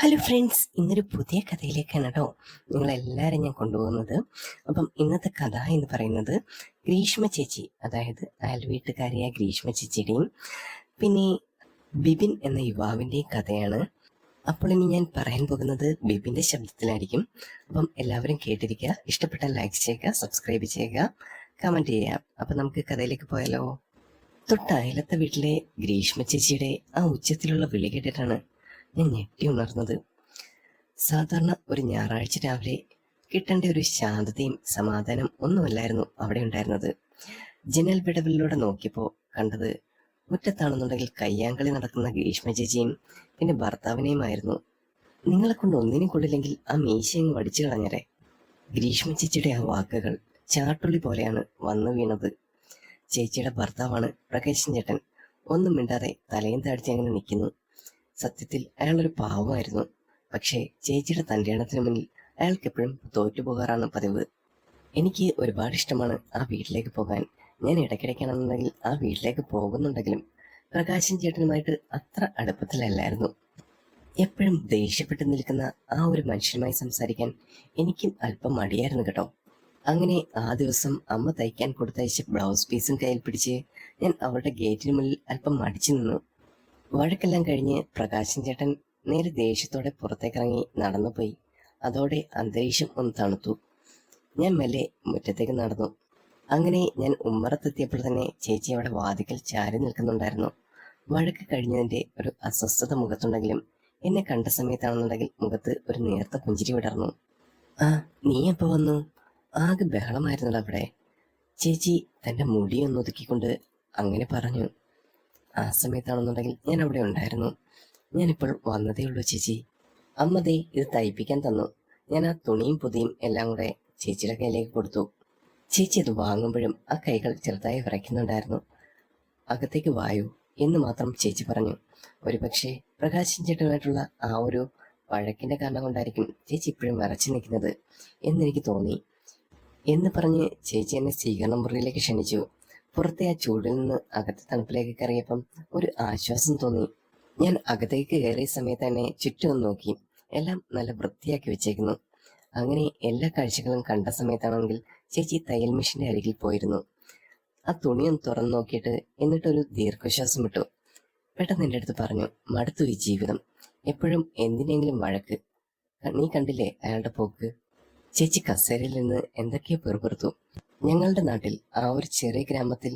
Hello friends, ഇന്നൊരു പുതിയ കഥയിലേക്കാണ് കേട്ടോ നിങ്ങളെല്ലാവരും ഞാൻ കൊണ്ടുപോകുന്നത്. അപ്പം ഇന്നത്തെ കഥ എന്ന് പറയുന്നത് ഗ്രീഷ്മ ചേച്ചി, അതായത് അയൽവീട്ടുകാരിയായ ഗ്രീഷ്മ ചേച്ചിയുടെയും പിന്നെ ബിബിൻ എന്ന യുവാവിൻ്റെയും കഥയാണ്. അപ്പോൾ ഇനി ഞാൻ പറയാൻ പോകുന്നത് ബിബിൻ്റെ ശബ്ദത്തിലായിരിക്കും. അപ്പം എല്ലാവരും കേട്ടിരിക്കുക. ഇഷ്ടപ്പെട്ടാൽ ലൈക്ക് ചെയ്യുക, സബ്സ്ക്രൈബ് ചെയ്യുക, കമൻറ്റ് ചെയ്യുക. അപ്പം നമുക്ക് കഥയിലേക്ക് പോയാലോ. തൊട്ടയലത്തെ വീട്ടിലെ ഗ്രീഷ്മ ചേച്ചിയുടെ ആ ഉച്ചത്തിലുള്ള വിളി കേട്ടിട്ടാണ് ഞാൻ ഞെട്ടി ഉണർന്നത്. സാധാരണ ഒരു ഞായറാഴ്ച രാവിലെ കിട്ടേണ്ട ഒരു ശാന്തതയും സമാധാനം ഒന്നുമല്ലായിരുന്നു അവിടെ ഉണ്ടായിരുന്നത്. ജനൽ വിടവിലൂടെ നോക്കിയപ്പോൾ കണ്ടത് മുറ്റത്താണെന്നുണ്ടെങ്കിൽ കയ്യാങ്കളി നടക്കുന്ന ഗ്രീഷ്മ ചേച്ചിയും പിന്നെ ഭർത്താവിനെയുമായിരുന്നു. നിങ്ങളെ കൊണ്ട് ഒന്നിനും കൊള്ളില്ലെങ്കിൽ ആ മീശയും വടിച്ചു കളഞ്ഞരെ. ഗ്രീഷ്മ ചേച്ചിയുടെ ആ വാക്കുകൾ ചാട്ടുള്ളി പോലെയാണ് വന്നു വീണത്. ചേച്ചിയുടെ ഭർത്താവാണ് പ്രകാശൻ ചേട്ടൻ. ഒന്നും മിണ്ടാതെ തലയും താഴ്ച അങ്ങനെ നിൽക്കുന്നു. സത്യത്തിൽ അയാളൊരു പാവമായിരുന്നു. പക്ഷേ ചേച്ചിയുടെ തൻ്റെ എണ്ണത്തിന് മുന്നിൽ അയാൾക്ക് എപ്പോഴും തോറ്റുപോകാറാണ് പതിവ്. എനിക്ക് ഒരുപാട് ഇഷ്ടമാണ് ആ വീട്ടിലേക്ക് പോകാൻ. ഞാൻ ഇടയ്ക്കിടയ്ക്കാണെന്നുണ്ടെങ്കിൽ ആ വീട്ടിലേക്ക് പോകുന്നുണ്ടെങ്കിലും പ്രകാശൻ ചേട്ടനുമായിട്ട് അത്ര അടുപ്പത്തിലല്ലായിരുന്നു. എപ്പോഴും ദേഷ്യപ്പെട്ട് നിൽക്കുന്ന ആ ഒരു മനുഷ്യനുമായി സംസാരിക്കാൻ എനിക്കും അല്പം മടിയായിരുന്നു കേട്ടോ. അങ്ങനെ ആ ദിവസം അമ്മ തയ്ക്കാൻ കൊടുത്തയച്ച ബ്ലൗസ് പീസും കയ്യിൽ പിടിച്ച് ഞാൻ അവരുടെ ഗേറ്റിന് മുന്നിൽ അല്പം മടിച്ചു നിന്നു. വഴക്കെല്ലാം കഴിഞ്ഞ് പ്രകാശൻ ചേട്ടൻ നേരെ ദേഷ്യത്തോടെ പുറത്തേക്കിറങ്ങി നടന്നുപോയി. അതോടെ അന്തരീക്ഷം ഒന്ന് തണുത്തു. ഞാൻ മെല്ലെ മുറ്റത്തേക്ക് നടന്നു. അങ്ങനെ ഞാൻ ഉമ്മറത്തെത്തിയപ്പോൾ തന്നെ ചേച്ചി അവിടെ വാതിക്കൽ ചാരി നിൽക്കുന്നുണ്ടായിരുന്നു. വഴക്ക് കഴിഞ്ഞതിൻ്റെ ഒരു അസ്വസ്ഥത മുഖത്തുണ്ടെങ്കിലും എന്നെ കണ്ട സമയത്താണെന്നുണ്ടെങ്കിൽ മുഖത്ത് ഒരു നേർത്ത പുഞ്ചിരി വിടർന്നു. ആ, നീ എപ്പോൾ വന്നു? ആകെ ബഹളമായിരുന്നല്ലോ അവിടെ. ചേച്ചി തൻ്റെ മുടിയൊന്ന് ഒതുക്കിക്കൊണ്ട് അങ്ങനെ പറഞ്ഞു. ആ സമയത്താണെന്നുണ്ടെങ്കിൽ ഞാൻ അവിടെ ഉണ്ടായിരുന്നു. ഞാനിപ്പോൾ വന്നതേ ഉള്ളൂ ചേച്ചി. അമ്മ ദേ ഇത് തയ്പ്പിക്കാൻ തന്നു. ഞാൻ ആ തുണിയും പൊതിയും എല്ലാം കൂടെ ചേച്ചിയുടെ കയ്യിലേക്ക് കൊടുത്തു. ചേച്ചി അത് വാങ്ങുമ്പോഴും ആ കൈകൾ ചെറുതായി വിറയ്ക്കുന്നുണ്ടായിരുന്നു. അകത്തേക്ക് വായു എന്ന് മാത്രം ചേച്ചി പറഞ്ഞു. ഒരുപക്ഷെ പ്രകാശൻ ചേട്ടനുമായിട്ടുള്ള ആ ഒരു വഴക്കിന്റെ കാരണം കൊണ്ടായിരിക്കും ചേച്ചി ഇപ്പോഴും വിറച്ചു നിൽക്കുന്നത് എന്നെനിക്ക് തോന്നി. എന്ന് പറഞ്ഞ് ചേച്ചി എന്നെ സ്വീകരണ മുറിയിലേക്ക് ക്ഷണിച്ചു. പുറത്തെ ആ ചൂടിൽ നിന്ന് അകത്തെ തണുപ്പിലേക്ക് കയറിയപ്പം ഒരു ആശ്വാസം തോന്നി. ഞാൻ അകത്തേക്ക് കയറിയ സമയത്ത് തന്നെ ചുറ്റും നോക്കി. എല്ലാം നല്ല വൃത്തിയാക്കി വെച്ചേക്കുന്നു. അങ്ങനെ എല്ലാ കാഴ്ചകളും കണ്ട സമയത്താണെങ്കിൽ ചേച്ചി തയ്യൽ മെഷീന്റെ അരികിൽ പോയിരുന്നു. ആ തുണിയൊന്ന് തുറന്നു നോക്കിയിട്ട് എന്നിട്ടൊരു ദീർഘശ്വാസം വിട്ടു. പെട്ടെന്ന് എൻ്റെ അടുത്ത് പറഞ്ഞു, മടുത്തു ഈ ജീവിതം, എപ്പോഴും എന്തിനെങ്കിലും വഴക്ക്. നീ കണ്ടില്ലേ അയാളുടെ പോക്ക്. ചേച്ചി കസേരയിൽ നിന്ന് എന്തൊക്കെയോ പെറുപെറുത്തു. ഞങ്ങളുടെ നാട്ടിൽ ആ ഒരു ചെറിയ ഗ്രാമത്തിൽ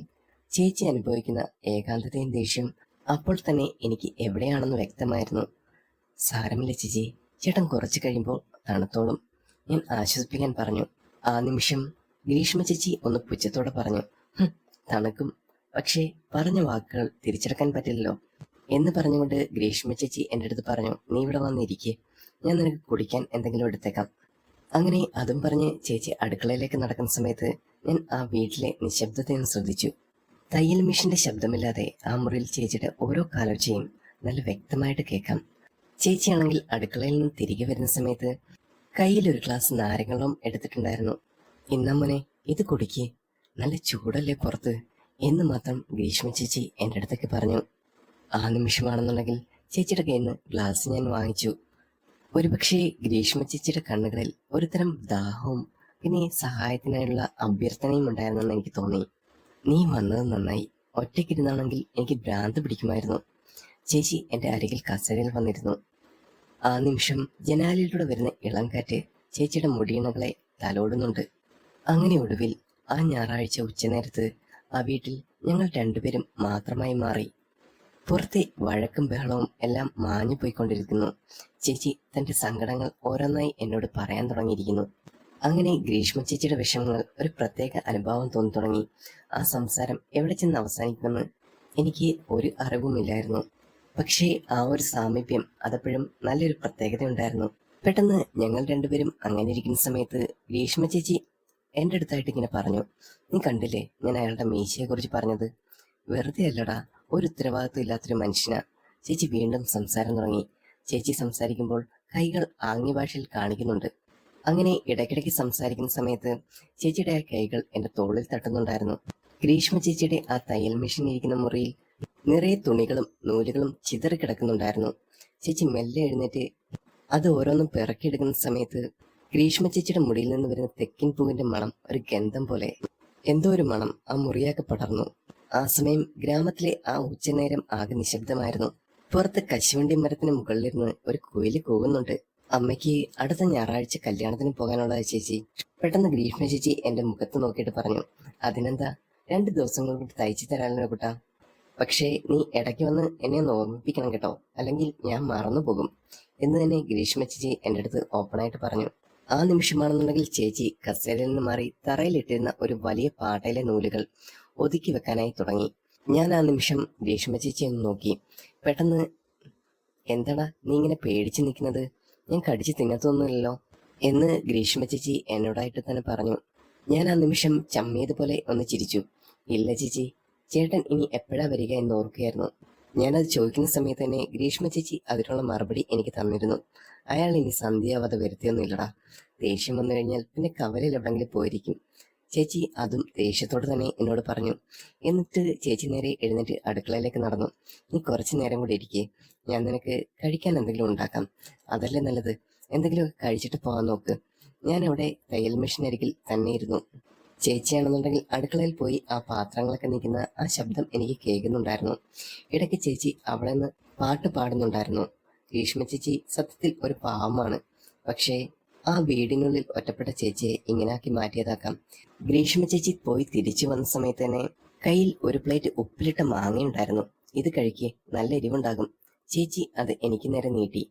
ചേച്ചി അനുഭവിക്കുന്ന ഏകാന്തതയും ദേഷ്യം അപ്പോൾ തന്നെ എനിക്ക് എവിടെയാണെന്ന് വ്യക്തമായിരുന്നു. സാരമില്ല ചേച്ചി, ചേട്ടൻ കുറച്ച് കഴിയുമ്പോൾ തണുത്തോളും, ഞാൻ ആശ്വസിപ്പിക്കാൻ പറഞ്ഞു. ആ നിമിഷം ഗ്രീഷ്മ ചേച്ചി ഒന്ന് പുച്ഛത്തോടെ പറഞ്ഞു, തണുക്കും, പക്ഷേ പറഞ്ഞ വാക്കുകൾ തിരിച്ചെടുക്കാൻ പറ്റില്ലല്ലോ എന്ന് പറഞ്ഞുകൊണ്ട് ഗ്രീഷ്മ ചേച്ചി എൻ്റെ അടുത്ത് പറഞ്ഞു, നീ ഇവിടെ വന്നിരിക്കേ, ഞാൻ നിനക്ക് കുടിക്കാൻ എന്തെങ്കിലും എടുത്തേക്കാം. അങ്ങനെ അതും പറഞ്ഞ് ചേച്ചി അടുക്കളയിലേക്ക് നടക്കുന്ന സമയത്ത് ഞാൻ ആ വീട്ടിലെ നിശബ്ദതയൊന്ന് ശ്രദ്ധിച്ചു. തയ്യൽ മെഷീന്റെ ശബ്ദമില്ലാതെ ആ മുറിയിൽ ചേച്ചിയുടെ ഓരോ കാലൊച്ചയും നല്ല വ്യക്തമായിട്ട് കേൾക്കാം. ചേച്ചിയാണെങ്കിൽ അടുക്കളയിൽ നിന്ന് തിരികെ വരുന്ന സമയത്ത് കയ്യിൽ ഒരു ഗ്ലാസ് നാരങ്ങളും എടുത്തിട്ടുണ്ടായിരുന്നു. ഇന്നമ്മനെ ഇത് കുടിക്കേ, നല്ല ചൂടല്ലേ പുറത്ത് എന്ന് മാത്രം ഗ്രീഷ്മ ചേച്ചി എൻ്റെ അടുത്തേക്ക് പറഞ്ഞു. ആ നിമിഷമാണെന്നുണ്ടെങ്കിൽ ചേച്ചിയുടെ കയ്യിൽ നിന്ന് ഗ്ലാസ് ഞാൻ വാങ്ങിച്ചു. ഒരുപക്ഷെ ഗ്രീഷ്മ ചേച്ചിയുടെ കണ്ണുകളിൽ ഒരുതരം ദാഹവും പിന്നെ സഹായത്തിനായുള്ള അഭ്യർത്ഥനയും ഉണ്ടായിരുന്നെന്ന് എനിക്ക് തോന്നി. നീ വന്നത് നന്നായി, ഒറ്റയ്ക്കിരുന്നാണെങ്കിൽ എനിക്ക് ഭ്രാന്ത് പിടിക്കുമായിരുന്നു. ചേച്ചി എൻ്റെ അരികിൽ കസേരയിൽ വന്നിരുന്നു. ആ നിമിഷം ജനാലയിലൂടെ വരുന്ന ഇളം കാറ്റ് ചേച്ചിയുടെ മുടിയിണകളെ തലോടുന്നുണ്ട്. അങ്ങനെ ഒടുവിൽ ആ ഞായറാഴ്ച ഉച്ചനേരത്ത് ആ വീട്ടിൽ ഞങ്ങൾ രണ്ടുപേരും മാത്രമായി മാറി. പുറത്തെ വഴക്കും ബഹളവും എല്ലാം മാഞ്ഞു പോയിക്കൊണ്ടിരിക്കുന്നു. ചേച്ചി തൻ്റെ സങ്കടങ്ങൾ ഓരോന്നായി എന്നോട് പറയാൻ തുടങ്ങിയിരിക്കുന്നു. അങ്ങനെ ഗ്രീഷ്മ ചേച്ചിയുടെ വിഷമങ്ങൾ ഒരു പ്രത്യേക അനുഭവം തോന്നി തുടങ്ങി. ആ സംസാരം എവിടെ ചെന്ന് അവസാനിക്കുമെന്ന് എനിക്ക് ഒരു അറിവുമില്ലായിരുന്നു. പക്ഷേ ആ ഒരു സാമീപ്യം അതെപ്പോഴും നല്ലൊരു പ്രത്യേകത ഉണ്ടായിരുന്നു. പെട്ടെന്ന് ഞങ്ങൾ രണ്ടുപേരും അങ്ങനെ ഇരിക്കുന്ന സമയത്ത് ഗ്രീഷ്മ ചേച്ചി എൻ്റെ അടുത്തായിട്ട് ഇങ്ങനെ പറഞ്ഞു, നീ കണ്ടില്ലേ ഞാൻ അയാളുടെ മീശയെ കുറിച്ച് പറഞ്ഞത്? വെറുതെ അല്ലടാ, ഒരു ഉത്തരവാദിത്വം ഇല്ലാത്തൊരു മനുഷ്യനാ. ചേച്ചി വീണ്ടും സംസാരം തുടങ്ങി. ചേച്ചി സംസാരിക്കുമ്പോൾ കൈകൾ ആംഗ്യ ഭാഷയിൽ കാണിക്കുന്നുണ്ട്. അങ്ങനെ ഇടയ്ക്കിടയ്ക്ക് സംസാരിക്കുന്ന സമയത്ത് ചേച്ചിയുടെ ആ കൈകൾ എൻ്റെ തോളിൽ തട്ടുന്നുണ്ടായിരുന്നു. ഗ്രീഷ്മ ചേച്ചിയുടെ ആ തയ്യൽ മെഷീൻ ഇരിക്കുന്ന മുറിയിൽ നിറയെ തുണികളും നൂലുകളും ചിതറിക്കിടക്കുന്നുണ്ടായിരുന്നു. ചേച്ചി മെല്ലെ എഴുന്നേറ്റ് അത് ഓരോന്നും പിറക്കിയെടുക്കുന്ന സമയത്ത് ഗ്രീഷ്മ ചേച്ചിയുടെ മുടിയിൽ നിന്ന് വരുന്ന തെക്കിൻ പൂവിന്റെ മണം ഒരു ഗന്ധം പോലെ എന്തോ ഒരു മണം ആ മുറിയാകെ പടർന്നു. ആ സമയം ഗ്രാമത്തിലെ ആ ഉച്ചനേരം ആകെ നിശബ്ദമായിരുന്നു. പുറത്ത് കശുവണ്ടി മരത്തിന് മുകളിലിരുന്ന് ഒരു കുയില് കൂവുന്നുണ്ട്. അമ്മയ്ക്ക് അടുത്ത ഞായറാഴ്ച കല്യാണത്തിന് പോകാനുള്ള ചേച്ചി. പെട്ടെന്ന് ഗ്രീഷ്മ ചേച്ചി എന്റെ മുഖത്ത് നോക്കിയിട്ട് പറഞ്ഞു, അതിനെന്താ, 2 ദിവസങ്ങൾ കൊണ്ട് തയ്ച്ചു തരാനല്ലോ കുട്ടാ. പക്ഷേ നീ ഇടയ്ക്ക് വന്ന് എന്നെ ഒന്ന് ഓർമ്മിപ്പിക്കണം കേട്ടോ, അല്ലെങ്കിൽ ഞാൻ മറന്നു പോകും എന്ന് തന്നെ ഗ്രീഷ്മ ചേച്ചി എൻ്റെ അടുത്ത് ഓപ്പണായിട്ട് പറഞ്ഞു. ആ നിമിഷമാണെന്നുണ്ടെങ്കിൽ ചേച്ചി കസേരയിൽ നിന്ന് മാറി തറയിലിട്ടിരുന്ന ഒരു വലിയ പാട്ടയിലെ നൂലുകൾ ഒതുക്കി വെക്കാനായി തുടങ്ങി. ഞാൻ ആ നിമിഷം ഗ്രീഷ്മ ചേച്ചി ഒന്ന് നോക്കി. പെട്ടെന്ന്, എന്താടാ നീ ഇങ്ങനെ പേടിച്ച് നിൽക്കുന്നത്, ഞാൻ കടിച്ച് തിന്നത്തൊന്നുമില്ലല്ലോ എന്ന് ഗ്രീഷ്മ ചേച്ചി എന്നോടായിട്ട് തന്നെ പറഞ്ഞു. ഞാൻ ആ നിമിഷം ചമ്മിയതുപോലെ ഒന്ന് ചിരിച്ചു. ഇല്ല ചേച്ചി, ചേട്ടൻ ഇനി എപ്പോഴാ വരിക എന്ന് ഓർക്കുകയായിരുന്നു. ഞാനത് ചോദിക്കുന്ന സമയത്ത് തന്നെ ഗ്രീഷ്മ ചേച്ചി അതിനുള്ള മറുപടി എനിക്ക് തന്നിരുന്നു. അയാൾ ഇനി സന്ധ്യാവധ വരുത്തിയൊന്നുമില്ലടാ. ദേഷ്യം വന്നു കഴിഞ്ഞാൽ പിന്നെ കവലയിൽ എവിടെങ്കിലും പോയിരിക്കും. ചേച്ചി അതും ദേഷ്യത്തോടെ തന്നെ എന്നോട് പറഞ്ഞു. എന്നിട്ട് ചേച്ചി നേരെ എഴുന്നേറ്റ് അടുക്കളയിലേക്ക് നടന്നു. നീ കുറച്ചു നേരം കൂടി ഇരിക്കേ, ഞാൻ നിനക്ക് കഴിക്കാൻ എന്തെങ്കിലും ഉണ്ടാക്കാം. അതല്ലേ നല്ലത്, എന്തെങ്കിലുമൊക്കെ കഴിച്ചിട്ട് പോകാൻ നോക്ക്. ഞാൻ അവിടെ തയ്യൽ മെഷീൻ അരികിൽ തന്നെ ഇരുന്നു. ചേച്ചിയാണെന്നുണ്ടെങ്കിൽ അടുക്കളയിൽ പോയി ആ പാത്രങ്ങളൊക്കെ നീക്കുന്ന ആ ശബ്ദം എനിക്ക് കേൾക്കുന്നുണ്ടായിരുന്നു. ഇടയ്ക്ക് ചേച്ചി അവിടെ നിന്ന് പാട്ട് പാടുന്നുണ്ടായിരുന്നു. ഗ്രീഷ്മ ചേച്ചി സത്യത്തിൽ ഒരു പാവമാണ്. പക്ഷേ ആ വീടിനുള്ളിൽ ഒറ്റപ്പെട്ട ചേച്ചിയെ ഇങ്ങനാക്കി മാറ്റിയതാക്കാം. ഗ്രീഷ്മ ചേച്ചി പോയി തിരിച്ചു വന്ന സമയത്ത് തന്നെ കയ്യിൽ ഒരു പ്ലേറ്റ് ഉപ്പിലിട്ട മാങ്ങയുണ്ടായിരുന്നു. ഇത് കഴിക്ക്, നല്ല എരിവുണ്ടാകും. ചേച്ചി അത് എനിക്ക് നേരെ നീട്ടി.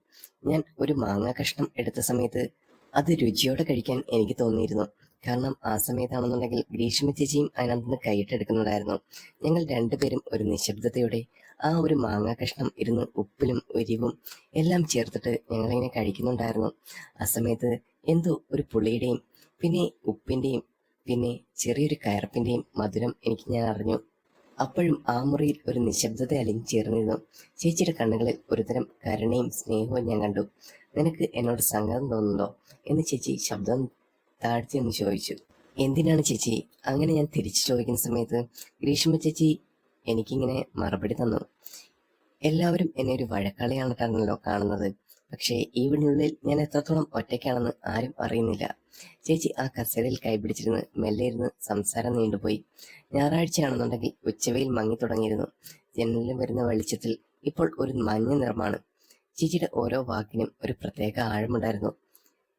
ഞാൻ ഒരു മാങ്ങ കഷ്ണം എടുത്ത സമയത്ത് അത് രുചിയോടെ കഴിക്കാൻ എനിക്ക് തോന്നിയിരുന്നു. കാരണം ആ സമയത്താണെന്നുണ്ടെങ്കിൽ ഗ്രീഷ്മ ചേച്ചിയും അതിനകത്ത് കൈയിട്ടെടുക്കുന്നുണ്ടായിരുന്നു. ഞങ്ങൾ രണ്ടുപേരും ഒരു നിശബ്ദതയോടെ ആ ഒരു മാങ്ങ കഷ്ണം ഇരുന്ന് ഉപ്പിലും എരിവും എല്ലാം ചേർത്തിട്ട് ഞങ്ങളിങ്ങനെ കഴിക്കുന്നുണ്ടായിരുന്നു. ആ സമയത്ത് എന്തോ ഒരു പുളിയുടെയും പിന്നെ ഉപ്പിന്റെയും പിന്നെ ചെറിയൊരു കയർപ്പിന്റെയും മധുരം ഞാൻ അറിഞ്ഞു. അപ്പോഴും ആ മുറിയിൽ ഒരു നിശബ്ദത അലിഞ്ഞു ചേർന്നിരുന്നു. ചേച്ചിയുടെ കണ്ണുകളിൽ ഒരുതരം കരുണയും സ്നേഹവും ഞാൻ കണ്ടു. നിനക്ക് എന്നോട് സങ്കടം തോന്നുന്നുണ്ടോ എന്ന് ചേച്ചി ശബ്ദം താഴ്ത്തി എന്ന് ചോദിച്ചു. എന്തിനാണ് ചേച്ചി അങ്ങനെ ഞാൻ തിരിച്ചു ചോദിക്കുന്ന സമയത്ത് ഗ്രീഷ്മ ചേച്ചി എനിക്കിങ്ങനെ മറുപടി തന്നു. എല്ലാവരും എന്നെ ഒരു വഴക്കാളിയായിട്ടാണല്ലോ കാണുന്നത്. പക്ഷേ ഈ വീടിനുള്ളിൽ ഞാൻ എത്രത്തോളം ഒറ്റയ്ക്കാണെന്ന് ആരും അറിയുന്നില്ല. ചേച്ചി ആ കസേരയിൽ കൈപിടിച്ചിരുന്ന് മെല്ലെ ഇരുന്ന് സംസാരം നീണ്ടുപോയി. ഞായറാഴ്ചയാണെന്നുണ്ടെങ്കിൽ ഉച്ചവെയിൽ മങ്ങി തുടങ്ങിയിരുന്നു. ജനലിലും വരുന്ന വെളിച്ചത്തിൽ ഇപ്പോൾ ഒരു മഞ്ഞ നിറമാണ്. ചേച്ചിയുടെ ഓരോ വാക്കിനും ഒരു പ്രത്യേക ആഴമുണ്ടായിരുന്നു.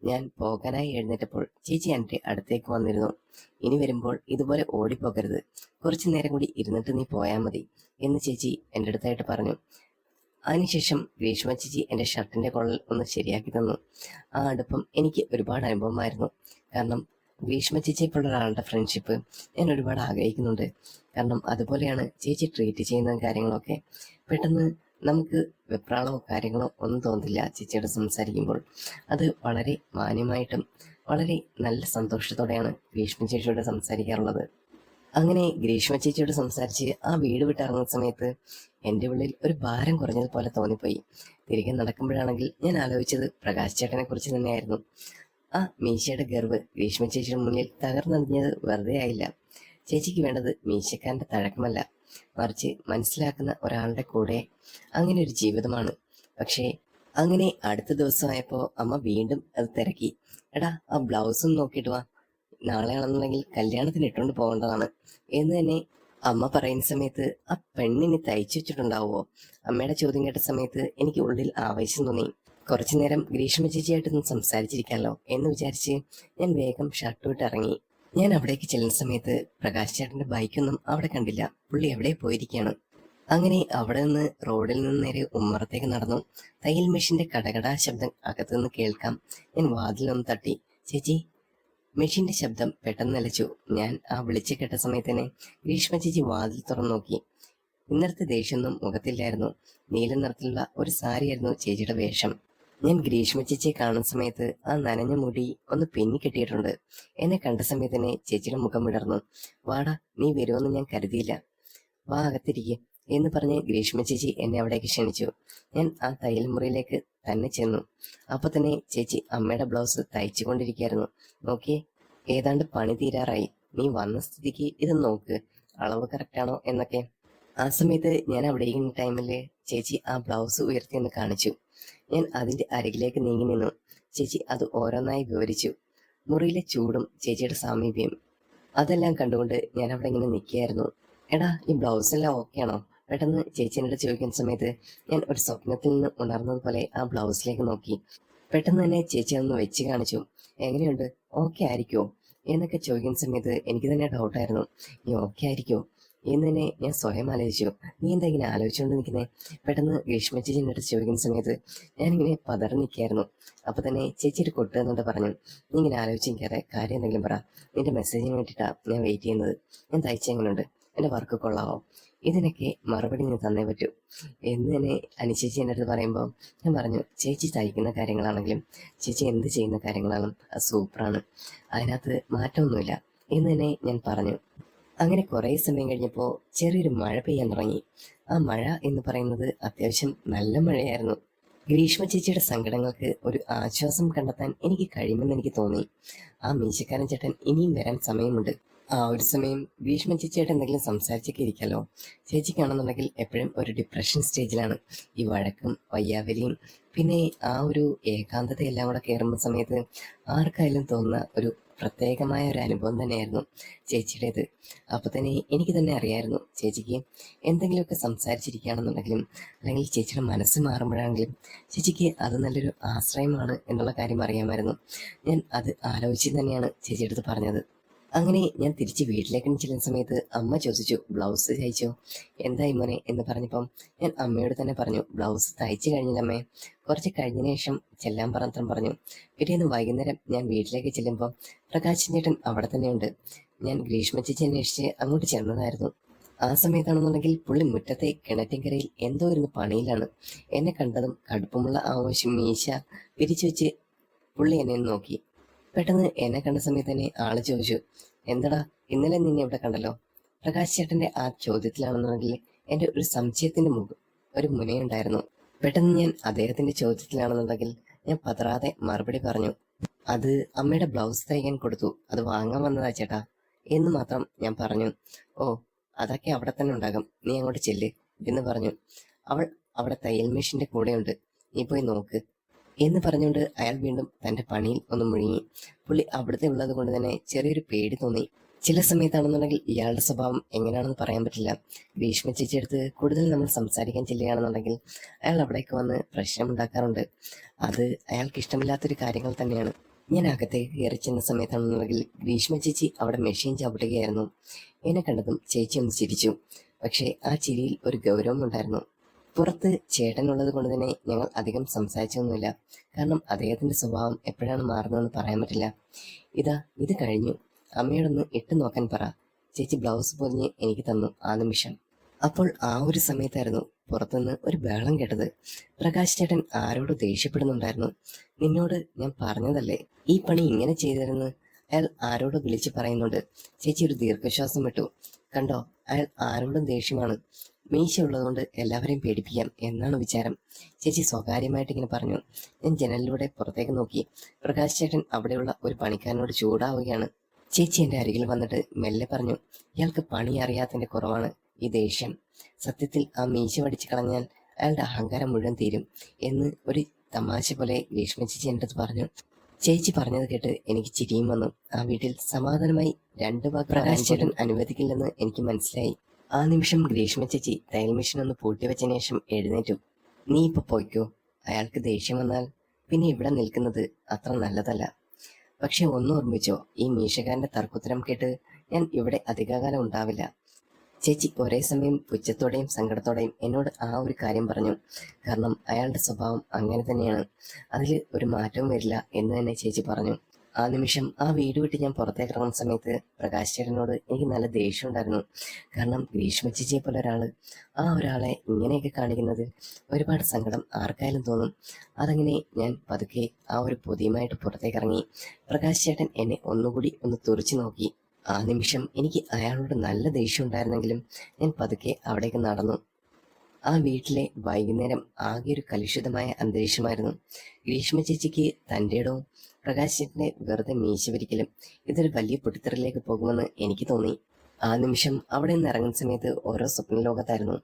ഞാൻ പോകാനായി എഴുന്നേറ്റപ്പോൾ ചേച്ചി എൻ്റെ അടുത്തേക്ക് വന്നിരുന്നു. ഇനി വരുമ്പോൾ ഇതുപോലെ ഓടിപ്പോകരുത്, കുറച്ചു നേരം കൂടി ഇരുന്നിട്ട് നീ പോയാൽ മതി എന്ന് ചേച്ചി എൻ്റെ അടുത്തായിട്ട് പറഞ്ഞു. അതിനുശേഷം ഗ്രീഷ്മ ചേച്ചി എൻ്റെ ഷർട്ടിൻ്റെ കൊള്ളൽ ഒന്ന് ശരിയാക്കി തന്നു. ആ അടുപ്പം എനിക്ക് ഒരുപാട് അനുഭവമായിരുന്നു. കാരണം ഗ്രീഷ്മ ചേച്ചിയെപ്പോലുള്ള ഒരാളുടെ ഫ്രണ്ട്ഷിപ്പ് ഞാൻ ഒരുപാട് ആഗ്രഹിക്കുന്നുണ്ട്. കാരണം അതുപോലെയാണ് ചേച്ചി ട്രീറ്റ് ചെയ്യുന്ന കാര്യങ്ങളൊക്കെ. പെട്ടെന്ന് നമുക്ക് വെപ്രാളമോ കാര്യങ്ങളോ ഒന്നും തോന്നില്ല ചേച്ചിയോട് സംസാരിക്കുമ്പോൾ. അത് വളരെ മാന്യമായിട്ടും വളരെ നല്ല സന്തോഷത്തോടെയാണ് ഗ്രീഷ്മ ചേച്ചിയോട് സംസാരിക്കാറുള്ളത്. അങ്ങനെ ഗ്രീഷ്മ ചേച്ചിയോട് സംസാരിച്ച് ആ വീട് വിട്ടിറങ്ങുന്ന സമയത്ത് എൻ്റെ ഉള്ളിൽ ഒരു ഭാരം കുറഞ്ഞതുപോലെ തോന്നിപ്പോയി. തിരികെ നടക്കുമ്പോഴാണെങ്കിൽ ഞാൻ ആലോചിച്ചത് പ്രകാശ് ചേട്ടനെ കുറിച്ച് തന്നെയായിരുന്നു. ആ മീശയുടെ ഗർവ് ഗ്രീഷ്മ ചേച്ചിയുടെ മുന്നിൽ തകർന്നടിഞ്ഞത് വെറുതെ ആയില്ല. ചേച്ചിക്ക് വേണ്ടത് മീശക്കാരൻ്റെ തഴക്കമല്ല, മറിച്ച് മനസ്സിലാക്കുന്ന ഒരാളുടെ കൂടെ അങ്ങനെ ഒരു ജീവിതമാണ്. പക്ഷേ അങ്ങനെ അടുത്ത ദിവസമായപ്പോൾ അമ്മ വീണ്ടും അത് തിരക്കി. എടാ ആ ബ്ലൗസും നോക്കിയിട്ട് വാ, നാളെയാണെന്നുണ്ടെങ്കിൽ കല്യാണത്തിന് ഇട്ടുകൊണ്ട് പോകേണ്ടതാണ് എന്ന് തന്നെ അമ്മ പറയുന്ന സമയത്ത് ആ പെണ്ണിനെ തയ്ച്ചു വെച്ചിട്ടുണ്ടാവുമോ? അമ്മയുടെ ചോദ്യം കേട്ട സമയത്ത് എനിക്ക് ഉള്ളിൽ ആവേശം തോന്നി. കുറച്ചു നേരം ഗ്രീഷ്മ ചേച്ചിയായിട്ടൊന്ന് സംസാരിച്ചിരിക്കാമല്ലോ എന്ന് വിചാരിച്ച് ഞാൻ വേഗം ഷർട്ട് വിട്ട് ഇറങ്ങി. ഞാൻ അവിടേക്ക് ചെല്ലുന്ന സമയത്ത് പ്രകാശ് ചേട്ടന്റെ ബൈക്കൊന്നും അവിടെ കണ്ടില്ല. പുള്ളി എവിടെ പോയിരിക്കുകയാണ്. അങ്ങനെ അവിടെ നിന്ന് റോഡിൽ നിന്ന് നേരെ ഉമ്മറത്തേക്ക് നടന്നു. തയ്യൽ മെഷീന്റെ കടകടാ ശബ്ദം അകത്തുനിന്ന് കേൾക്കാം. ഞാൻ വാതിലൊന്ന് തട്ടി. ചേച്ചി. മെഷീന്റെ ശബ്ദം പെട്ടെന്ന് നിലച്ചു. ഞാൻ ആ വിളിച്ചു കേട്ട സമയത്ത് തന്നെ ഗ്രീഷ്മ ചേച്ചി വാതിൽ തുറന്നു നോക്കി. ഇന്നലത്തെ ദേഷ്യമൊന്നും മുഖത്തില്ലായിരുന്നു. നീല നിറത്തിലുള്ള ഒരു സാരിയായിരുന്നു ചേച്ചിയുടെ വേഷം. ഞാൻ ഗ്രീഷ്മ ചേച്ചിയെ കാണുന്ന സമയത്ത് ആ നനഞ്ഞ മുടി ഒന്ന് പിന്നി കെട്ടിയിട്ടുണ്ട്. എന്നെ കണ്ട സമയത്ത് തന്നെ ചേച്ചിയുടെ മുഖം വിടർന്നു. വാടാ, നീ വരുമെന്ന് ഞാൻ കരുതിയില്ല, വാ അകത്തിരിക്കെ എന്ന് പറഞ്ഞ് ഗ്രീഷ്മ ചേച്ചി എന്നെ അവിടേക്ക് ക്ഷണിച്ചു. ഞാൻ ആ തയ്യൽ മുറിയിലേക്ക് തന്നെ ചെന്നു. അപ്പൊ തന്നെ ചേച്ചി അമ്മയുടെ ബ്ലൗസ് തയ്ച്ചു കൊണ്ടിരിക്കുകയായിരുന്നു. നോക്കിയേ, ഏതാണ്ട് പണി തീരാറായി. നീ വന്ന സ്ഥിതിക്ക് ഇത് നോക്ക്, അളവ് കറക്റ്റാണോ എന്നൊക്കെ. ആ സമയത്ത് ഞാൻ അവിടെ ഇരിക്കുന്ന ടൈമില് ചേച്ചി ആ ബ്ലൗസ് ഉയർത്തി എന്ന് കാണിച്ചു. ഞാൻ അതിന്റെ അരികിലേക്ക് നീങ്ങി നിന്നു. ചേച്ചി അത് ഓരോന്നായി വിവരിച്ചു. മുറിയിലെ ചൂടും ചേച്ചിയുടെ സാമീപ്യം അതെല്ലാം കണ്ടുകൊണ്ട് ഞാൻ അവിടെ ഇങ്ങനെ നിൽക്കുകയായിരുന്നു. എടാ, ഈ ബ്ലൗസ് എല്ലാം ഓക്കെ ആണോ? പെട്ടെന്ന് ചേച്ചി എന്നോട് ചോദിക്കുന്ന സമയത്ത് ഞാൻ ഒരു സ്വപ്നത്തിൽ നിന്ന് ഉണർന്നതുപോലെ ആ ബ്ലൗസിലേക്ക് നോക്കി. പെട്ടെന്ന് തന്നെ ചേച്ചി ഒന്ന് വെച്ച് കാണിച്ചു. എങ്ങനെയുണ്ട്, ഓക്കെ ആയിരിക്കുമോ എന്നൊക്കെ ചോദിക്കുന്ന സമയത്ത് എനിക്ക് തന്നെ ഡൗട്ടായിരുന്നു. നീ ഓക്കെ ആയിരിക്കുമോ എന്ന് തന്നെ ഞാൻ സ്വയം ആലോചിച്ചു. നീ എന്താ ഇങ്ങനെ ആലോചിച്ചുകൊണ്ട് നിൽക്കുന്നേ? പെട്ടെന്ന് ഗ്രീഷ്മ ചേച്ചി എൻ്റെ അടുത്ത് ചോദിക്കുന്ന സമയത്ത് ഞാനിങ്ങനെ പതറി നിൽക്കുകയായിരുന്നു. അപ്പൊ തന്നെ ചേച്ചി ഒരു കൊട്ട് എന്നിട്ട് പറഞ്ഞു, നീ ഇങ്ങനെ ആലോചിക്കാതെ കാര്യം എന്തെങ്കിലും പറ. നിന്റെ മെസ്സേജിന് വേണ്ടിയിട്ടാണ് ഞാൻ വെയിറ്റ് ചെയ്യുന്നത്. ഞാൻ തയ്ച്ച എങ്ങനെയുണ്ട്, എൻ്റെ വർക്ക് കൊള്ളാവോ, ഇതിനൊക്കെ മറുപടി നീ തന്നേ പറ്റൂ എന്ന് തന്നെ അനുചേച്ചി എൻ്റെ അടുത്ത് പറയുമ്പോൾ ഞാൻ പറഞ്ഞു, ചേച്ചി തയ്ക്കുന്ന കാര്യങ്ങളാണെങ്കിലും ചേച്ചി എന്ത് ചെയ്യുന്ന കാര്യങ്ങളാണെങ്കിലും അത് സൂപ്പറാണ്, അതിനകത്ത് മാറ്റമൊന്നുമില്ല എന്ന് തന്നെ ഞാൻ പറഞ്ഞു. അങ്ങനെ കുറേ സമയം കഴിഞ്ഞപ്പോൾ ചെറിയൊരു മഴ പെയ്യാൻ തുടങ്ങി. ആ മഴ എന്ന് പറയുന്നത് അത്യാവശ്യം നല്ല മഴയായിരുന്നു. ഗ്രീഷ്മ ചേച്ചിയുടെ സങ്കടങ്ങൾക്ക് ഒരു ആശ്വാസം കണ്ടെത്താൻ എനിക്ക് കഴിയുമെന്ന് എനിക്ക് തോന്നി. ആ മീശക്കാരൻ ചേട്ടൻ ഇനിയും വരാൻ സമയമുണ്ട്. ആ ഒരു സമയം ഗ്രീഷ്മ ചേച്ചിയായിട്ട് എന്തെങ്കിലും സംസാരിച്ചൊക്കെ ഇരിക്കാലോ. ചേച്ചിക്കാണെന്നുണ്ടെങ്കിൽ എപ്പോഴും ഒരു ഡിപ്രഷൻ സ്റ്റേജിലാണ്. ഈ വഴക്കും വയ്യാവലിയും പിന്നെ ആ ഒരു ഏകാന്തതയെല്ലാം കൂടെ കയറുന്ന സമയത്ത് ആർക്കായാലും തോന്നുന്ന ഒരു പ്രത്യേകമായ ഒരു അനുഭവം തന്നെയായിരുന്നു ചേച്ചിയുടേത്. അപ്പൊ തന്നെ എനിക്ക് തന്നെ അറിയായിരുന്നു ചേച്ചിക്ക് എന്തെങ്കിലുമൊക്കെ സംസാരിച്ചിരിക്കുകയാണെന്നുണ്ടെങ്കിലും അല്ലെങ്കിൽ ചേച്ചിയുടെ മനസ്സ് മാറുമ്പോഴാണെങ്കിലും ചേച്ചിക്ക് അത് നല്ലൊരു ആശ്രയമാണ് എന്നുള്ള കാര്യം അറിയാമായിരുന്നു. ഞാൻ അത് ആലോചിച്ച് തന്നെയാണ് ചേച്ചിയുടെ അടുത്ത് പറഞ്ഞത്. അങ്ങനെ ഞാൻ തിരിച്ച് വീട്ടിലേക്ക് ചെല്ലുന്ന സമയത്ത് അമ്മ ചോദിച്ചു, ബ്ലൗസ് തയ്ച്ചോ? എന്തായി മോനെ എന്ന് പറഞ്ഞപ്പം ഞാൻ അമ്മയോട് തന്നെ പറഞ്ഞു, ബ്ലൗസ് തയ്ച്ചു കഴിഞ്ഞില്ലമ്മേ, കുറച്ച് കഴിഞ്ഞതിന് ശേഷം ചെല്ലാൻ പറഞ്ഞു. പിറ്റേന്ന് വൈകുന്നേരം ഞാൻ വീട്ടിലേക്ക് ചെല്ലുമ്പോൾ പ്രകാശ് ചേട്ടൻ അവിടെ തന്നെയുണ്ട്. ഞാൻ ഗ്രീഷ്മ ചേച്ചി അന്വേഷിച്ച് അങ്ങോട്ട് ചെന്നതായിരുന്നു. ആ സമയത്താണെന്നുണ്ടെങ്കിൽ പുള്ളി മുറ്റത്തെ കിണറ്റിൻകരയിൽ എന്തോ ഇരുന്ന് പണിയിലാണ്. എന്നെ കണ്ടതും കടുപ്പമുള്ള ആവശ്യം മീശ പിരിച്ചു വെച്ച് പുള്ളി എന്നെ നോക്കി. പെട്ടെന്ന് എന്നെ കണ്ട സമയത്ത് തന്നെ ആള് ചോദിച്ചു, എന്തടാ ഇന്നലെ നിന്നെ ഇവിടെ കണ്ടല്ലോ? പ്രകാശ് ചേട്ടന്റെ ആ ചോദ്യത്തിലാണെന്നുണ്ടെങ്കിൽ എന്റെ ഒരു സംശയത്തിന്റെ ഒരു മുനയുണ്ടായിരുന്നു. പെട്ടെന്ന് ഞാൻ അദ്ദേഹത്തിന്റെ ചോദ്യത്തിലാണെന്നുണ്ടെങ്കിൽ ഞാൻ പതറാതെ മറുപടി പറഞ്ഞു, അത് അമ്മയുടെ ബ്ലൗസ് തയ്ക്കാൻ കൊടുത്തു, അത് വാങ്ങാൻ വന്നതാ ചേട്ടാ എന്ന് മാത്രം ഞാൻ പറഞ്ഞു. ഓ, അതൊക്കെ അവിടെ തന്നെ ഉണ്ടാകും, നീ അങ്ങോട്ട് ചെല്ല് എന്ന് പറഞ്ഞു. അവൾ അവിടെ തയ്യൽ മെഷീന്റെ കൂടെയുണ്ട്, നീ പോയി നോക്ക് എന്ന് പറഞ്ഞുകൊണ്ട് അയാൾ വീണ്ടും തന്റെ പണിയിൽ ഒന്ന് മുഴുങ്ങി. പുള്ളി അവിടുത്തെ ഉള്ളത് കൊണ്ട് തന്നെ ചെറിയൊരു പേടി തോന്നി. ചില സമയത്താണെന്നുണ്ടെങ്കിൽ ഇയാളുടെ സ്വഭാവം എങ്ങനെയാണെന്ന് പറയാൻ പറ്റില്ല. ഗ്രീഷ്മ ചേച്ചി അടുത്ത് കൂടുതൽ നമ്മൾ സംസാരിക്കാൻ ചെല്ലുകയാണെന്നുണ്ടെങ്കിൽ അയാൾ അവിടേക്ക് വന്ന് പ്രശ്നം ഉണ്ടാക്കാറുണ്ട്. അത് അയാൾക്ക് ഇഷ്ടമില്ലാത്തൊരു കാര്യങ്ങൾ തന്നെയാണ്. ഞാൻ അകത്തേക്ക് കയറി ചെന്ന സമയത്താണെന്നുണ്ടെങ്കിൽ ഗ്രീഷ്മ ചേച്ചി അവിടെ മെഷീൻ ചവിട്ടുകയായിരുന്നു. എന്നെ കണ്ടതും ചേച്ചി ഒന്ന് ചിരിച്ചു. പക്ഷേ ആ ചിരിയിൽ ഒരു ഗൗരവം ഉണ്ടായിരുന്നു. പുറത്ത് ചേട്ടനുള്ളത് കൊണ്ട് തന്നെ ഞങ്ങൾ അധികം സംസാരിച്ചൊന്നുമില്ല. കാരണം അദ്ദേഹത്തിന്റെ സ്വഭാവം എപ്പോഴാണ് മാറുന്നതെന്ന് പറയാൻ പറ്റില്ല. ഇത് കഴിഞ്ഞു, അമ്മയോടൊന്ന് ഇട്ട് നോക്കാൻ പറ. ചേച്ചി ബ്ലൗസ് പൊതിഞ്ഞ് എനിക്ക് തന്നു ആ നിമിഷം. അപ്പോൾ ആ ഒരു സമയത്തായിരുന്നു പുറത്തുനിന്ന് ഒരു ബഹളം കേട്ടത്. പ്രകാശ് ചേട്ടൻ ആരോട് ദേഷ്യപ്പെടുന്നുണ്ടായിരുന്നു. നിന്നോട് ഞാൻ പറഞ്ഞതല്ലേ ഈ പണി ഇങ്ങനെ ചെയ്തിരുന്ന്, അയാൾ ആരോട് വിളിച്ചു പറയുന്നുണ്ട്. ചേച്ചി ഒരു ദീർഘശ്വാസം വിട്ടു. കണ്ടോ, അയാൾ ആരോടും ദേഷ്യമാണ്. മീശ ഉള്ളതുകൊണ്ട് എല്ലാവരെയും പേടിപ്പിക്കാം എന്നാണ് വിചാരം. ചേച്ചി സ്വകാര്യമായിട്ട് ഇങ്ങനെ പറഞ്ഞു. ഞാൻ ജനലിലൂടെ പുറത്തേക്ക് നോക്കി. പ്രകാശ് ചേട്ടൻ അവിടെയുള്ള ഒരു പണിക്കാരനോട് ചൂടാവുകയാണ്. ചേച്ചി എൻ്റെ അരികിൽ വന്നിട്ട് മെല്ലെ പറഞ്ഞു, ഇയാൾക്ക് പണി അറിയാത്തതിന്റെ കുറവാണ് ഈ ദേഷ്യം. സത്യത്തിൽ ആ മീശ വടിച്ചു കളഞ്ഞാൽ അയാളുടെ അഹങ്കാരം മുഴുവൻ തീരും എന്ന് ഒരു തമാശ പോലെ ഗ്രീഷ്മ ചേച്ചി എൻ്റെ അടുത്ത് പറഞ്ഞു. ചേച്ചി പറഞ്ഞത് കേട്ട് എനിക്ക് ചിരിയും വന്നു. ആ വീട്ടിൽ സമാധാനമായി രണ്ടു വാക്ക് പ്രകാശ് ചേട്ടൻ അനുവദിക്കില്ലെന്ന് എനിക്ക് മനസ്സിലായി. ആ നിമിഷം ഗ്രീഷ്മ ചേച്ചി തയ്യൽ മെഷീൻ ഒന്ന് പൂട്ടിവെച്ചതിന് ശേഷം എഴുന്നേറ്റു. നീ ഇപ്പൊ പോയിക്കോ, അയാൾക്ക് ദേഷ്യം വന്നാൽ പിന്നെ ഇവിടെ നിൽക്കുന്നത് അത്ര നല്ലതല്ല. പക്ഷെ ഒന്ന് ഓർമ്മിച്ചോ, ഈ മീശക്കാരന്റെ തർക്കുത്തരം കേട്ട് ഞാൻ ഇവിടെ അധികകാലം ഉണ്ടാവില്ല. ചേച്ചി ഒരേ സമയം പുച്ഛത്തോടെയും സങ്കടത്തോടെയും എന്നോട് ആ ഒരു കാര്യം പറഞ്ഞു. കാരണം അയാളുടെ സ്വഭാവം അങ്ങനെ തന്നെയാണ്, അതിൽ ഒരു മാറ്റവും വരില്ല എന്ന് തന്നെ ചേച്ചി പറഞ്ഞു. ആ നിമിഷം ആ വീട് വിട്ട് ഞാൻ പുറത്തേക്ക് ഇറങ്ങുന്ന സമയത്ത് പ്രകാശ് ചേട്ടനോട് എനിക്ക് നല്ല ദേഷ്യം ഉണ്ടായിരുന്നു. കാരണം ഗ്രീഷ്മ ചേച്ചിയെ പോലെ ഒരാളെ ഇങ്ങനെയൊക്കെ കാണിക്കുന്നത് ഒരുപാട് സങ്കടം ആർക്കായാലും തോന്നും. അതങ്ങനെ ഞാൻ പതുക്കെ ആ ഒരു പൊതിയുമായിട്ട് പുറത്തേക്ക് ഇറങ്ങി. പ്രകാശ് ചേട്ടൻ എന്നെ ഒന്നുകൂടി ഒന്ന് തുറച്ചു നോക്കി. ആ നിമിഷം എനിക്ക് അയാളോട് നല്ല ദേഷ്യം ഉണ്ടായിരുന്നെങ്കിലും ഞാൻ പതുക്കെ അവിടേക്ക് നടന്നു. ആ വീട്ടിലെ വൈകുന്നേരം ആകെ ഒരു കലുഷിതമായ അന്തരീക്ഷമായിരുന്നു. ഗ്രീഷ്മ ചേച്ചിക്ക് തൻ്റെ ഇടവും പ്രകാശ് ചേട്ടനെ വെറുതെ മീശ വരിക്കലും ഇതൊരു വലിയ പൊട്ടിത്തെറിലേക്ക് പോകുമെന്ന് എനിക്ക് തോന്നി. ആ നിമിഷം അവിടെ നിന്ന് ഇറങ്ങുന്ന സമയത്ത് ഓരോ സ്വപ്ന ലോകത്തായിരുന്നു.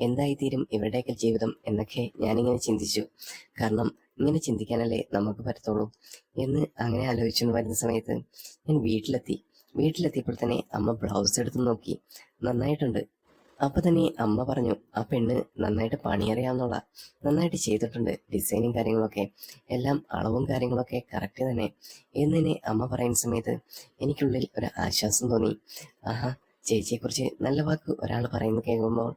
എന്തായിത്തീരും ഇവരുടെയൊക്കെ ജീവിതം എന്നൊക്കെ ഞാനിങ്ങനെ ചിന്തിച്ചു. കാരണം ഇങ്ങനെ ചിന്തിക്കാനല്ലേ നമുക്ക് പറ്റത്തുള്ളൂ എന്ന് അങ്ങനെ ആലോചിച്ചുകൊണ്ട് വരുന്ന സമയത്ത് ഞാൻ വീട്ടിലെത്തിയപ്പോൾ തന്നെ അമ്മ ബ്ലൗസ് എടുത്ത് നോക്കി. നന്നായിട്ടുണ്ട്. അപ്പൊ തന്നെ അമ്മ പറഞ്ഞു, ആ പെണ്ണ് നന്നായിട്ട് പണിയറിയാവുന്നുള്ള, നന്നായിട്ട് ചെയ്തിട്ടുണ്ട്, ഡിസൈനും കാര്യങ്ങളൊക്കെ, എല്ലാം അളവും കാര്യങ്ങളൊക്കെ കറക്റ്റ് തന്നെ എന്നെ അമ്മ പറയുന്ന സമയത്ത് എനിക്കുള്ളിൽ ഒരു ആശ്വാസം തോന്നി. ആഹാ, ചേച്ചിയെക്കുറിച്ച് നല്ല വാക്ക് ഒരാൾ പറയുന്നത് കേൾക്കുമ്പോൾ